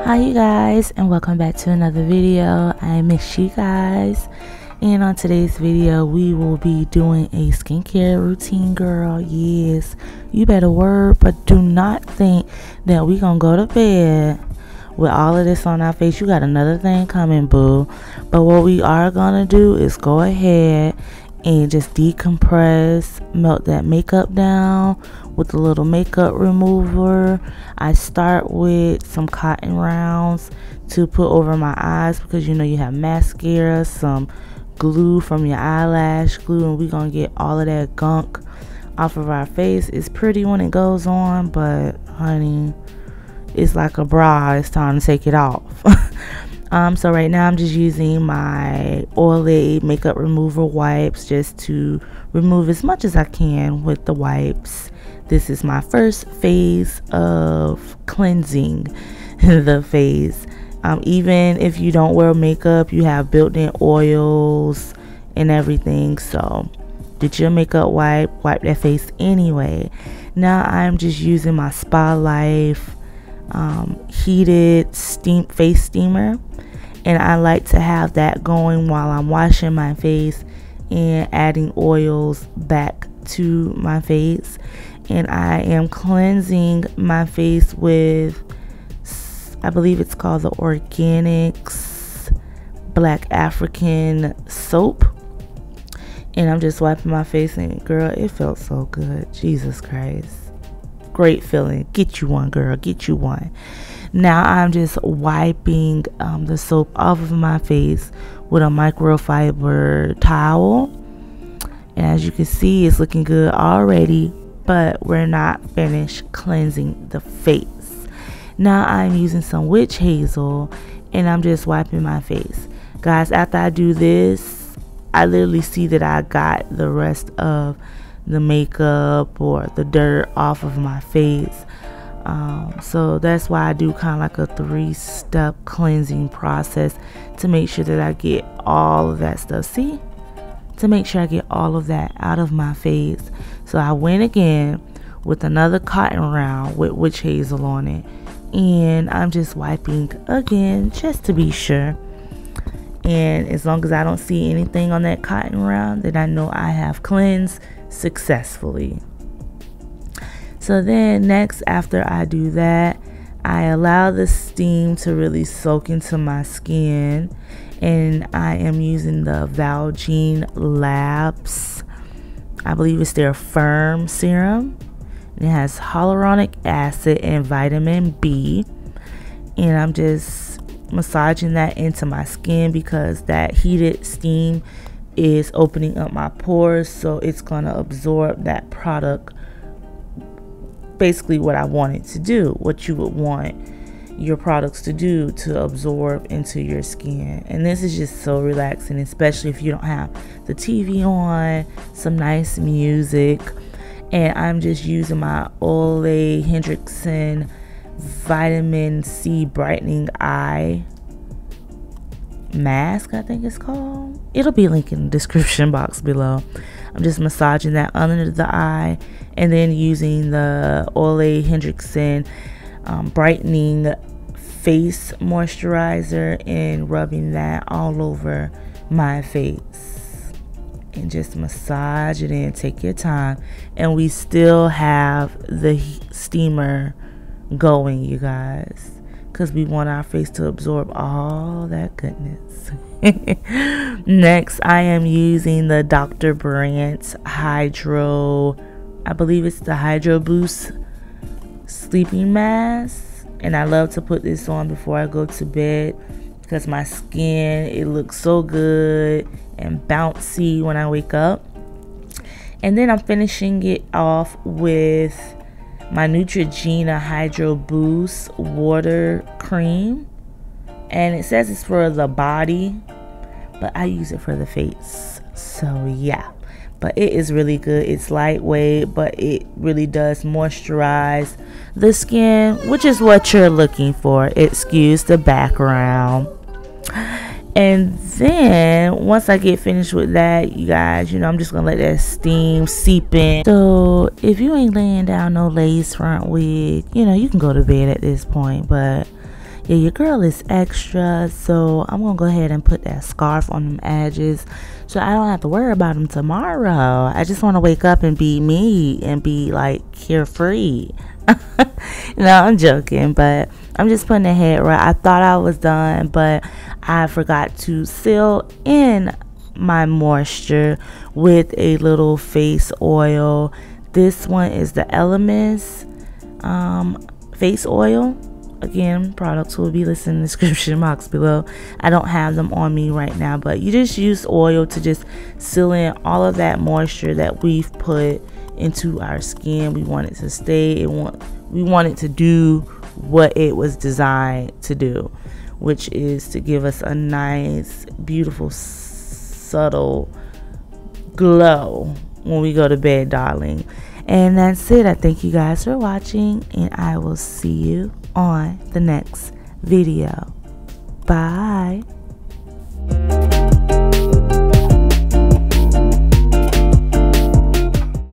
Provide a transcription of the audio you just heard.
Hi you guys, and welcome back to another video. I miss you guys, and on today's video we will be doing a skincare routine, girl. Yes, you better work, but do not think that we gonna go to bed with all of this on our face. You got another thing coming, boo. But what we are gonna do is go ahead and just decompress, melt that makeup down with a little makeup remover. I start with some cotton rounds to put over my eyes because you know you have mascara, some glue from your eyelash glue, and we're gonna get all of that gunk off of our face. It's pretty when it goes on, but honey, it's like a bra, it's time to take it off. So right now I'm just using my Olay makeup remover wipes just to remove as much as I can with the wipes. This is my first phase of cleansing the face. Even if you don't wear makeup, you have built-in oils and everything. So get your makeup wipe that face anyway. Now I'm just using my Spa Life heated face steamer, and I like to have that going while I'm washing my face and adding oils back to my face. And I am cleansing my face with, I believe it's called the Organics Black African soap, and I'm just wiping my face, and girl, it felt so good. Jesus Christ, great feeling. Get you one, girl, get you one. Now I'm just wiping the soap off of my face with a microfiber towel, and as you can see, it's looking good already, but we're not finished cleansing the face. Now I'm using some witch hazel, and I'm just wiping my face. Guys, after I do this, I literally see that I got the rest of the makeup or the dirt off of my face. So that's why I do kind of like a 3-step cleansing process to make sure that I get all of that stuff. See? To make sure I get all of that out of my face. So I went again with another cotton round with witch hazel on it, and I'm just wiping again just to be sure. And as long as I don't see anything on that cotton round, then I know I have cleansed successfully. So then next, after I do that, I allow the steam to really soak into my skin, and I am using the Valgene Labs, I believe it's their Firm Serum. It has hyaluronic acid and vitamin B, and I'm just massaging that into my skin because that heated steam is opening up my pores, so it's gonna absorb that product. Basically what I want it to do, what you would want your products to do to absorb into your skin. And this is just so relaxing, especially if you don't have the TV on, some nice music. And I'm just using my Ole Hendrickson vitamin C brightening eye mask, I think it's called. It'll be linked in the description box below. I'm just massaging that under the eye, and then using the Ole Hendrickson brightening face moisturizer and rubbing that all over my face, and just massage it in. Take your time, and we still have the steamer going, you guys, because we want our face to absorb all that goodness. Next, I am using the Dr. Brandt Hydro, I believe it's the Hydro Boost sleeping mask, and I love to put this on before I go to bed because my skin, it looks so good and bouncy when I wake up. And then I'm finishing it off with my Neutrogena Hydro Boost water cream, and it says it's for the body, but I use it for the face. So yeah, but it is really good. It's lightweight, but it really does moisturize the skin, which is what you're looking for. Excuse the background. And then once I get finished with that, you guys, you know, I'm just gonna let that steam seep in. So if you ain't laying down no lace front wig, you know, you can go to bed at this point. But yeah, your girl is extra, so I'm gonna go ahead and put that scarf on them edges so I don't have to worry about them tomorrow. I just want to wake up and be me and be like carefree. No, I'm joking, but I'm just putting the head right. I thought I was done, but I forgot to seal in my moisture with a little face oil. This one is the Elemis face oil. Again, products will be listed in the description box below. I don't have them on me right now, but you just use oil to just seal in all of that moisture that we've put into our skin. We want it to stay. We want it to do what it was designed to do, which is to give us a nice, beautiful, subtle glow when we go to bed, darling. And that's it. I thank you guys for watching, and I will see you on the next video. Bye.